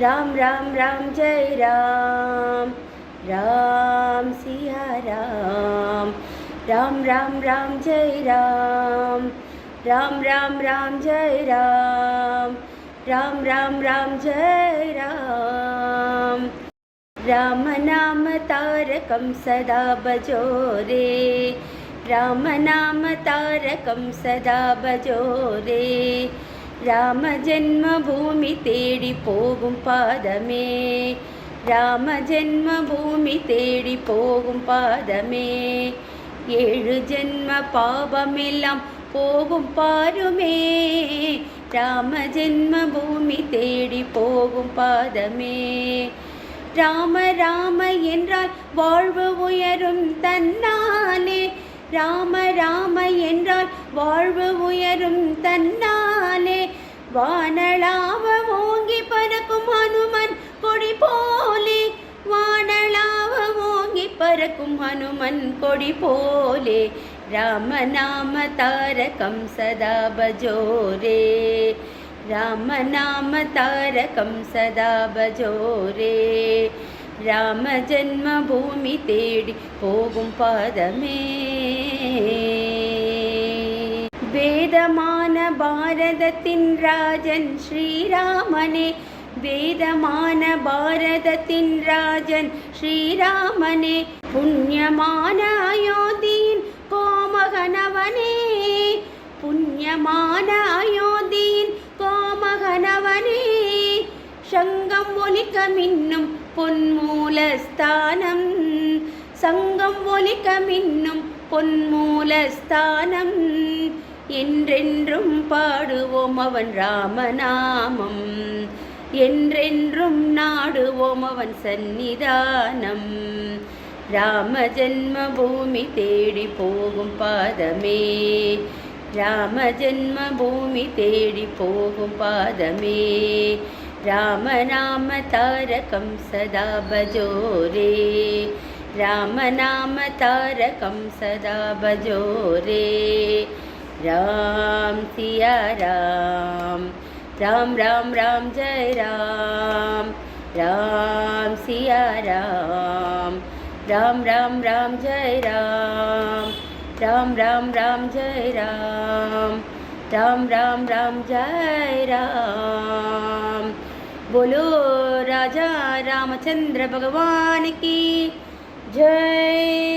राम राम राम जय राम, राम सिया राम, राम राम राम जय राम, राम राम राम जय राम, राम राम राम जय राम। राम नाम तारकं सदा भजो रे, राम नाम तारकं सदा भजो रे। ராம ஜென்ம பூமி தேடி போகும் பாதமே, ராம ஜென்ம பூமி தேடி போகும் பாதமே, ஏழு ஜென்ம பாபமெல்லாம் போகும் பாருமே, ராம ஜென்ம பூமி தேடி போகும் பாதமே. ராம ராம என்றால் வாழ்வு உயரும் தன்னாலே, ராம ராம என்றால் வாழ்வு உயரும் தன்னாலே, வானளாவ ஓங்கி பறக்கும் ஹனுமன் கொடி போலே, வானளாவ ஓங்கி பறக்கும் ஹனுமன் கொடி போலே. ராம நாம தாரகம் சதா பஜோ ரே, ராம நாம தாரகம் சதா பஜோ ரே. ராம ஜென்ம பூமி தேடி போகும் பாதமே. வேதமான பாரதத்தின் ராஜன் ஸ்ரீராமனே, வேதமான பாரதத்தின் ராஜன் ஸ்ரீராமனே, புண்ணியமான அயோத்தியின் கோமகனவனே, புண்ணியமான அயோத்தியின் கோமகனவனே. சங்கம் ஒலிக்க மின்னும் பொன்மூலஸ்தானம், சங்கம் ஒலிக்க மின்னும் பொன்மூலஸ்தானம், என்றென்றும் பாடுவோம் அவன் ராமநாமம், என்றென்றும் நாடுவோம் அவன் சந்நிதானம். ராம ஜென்ம பூமி தேடி போகும் பாதமே, ராம ஜென்ம பூமி தேடி போகும் பாதமே. ராம நாம தாரகம் சதா பஜோ ரே, ராம நாம தாரகம் சதா பஜோ ரே. राम सिया राम, राम राम राम जय राम, राम सिया राम, राम राम राम जय राम, राम राम राम जय राम, राम राम राम जय राम। बोलो राजा रामचंद्र भगवान की जय।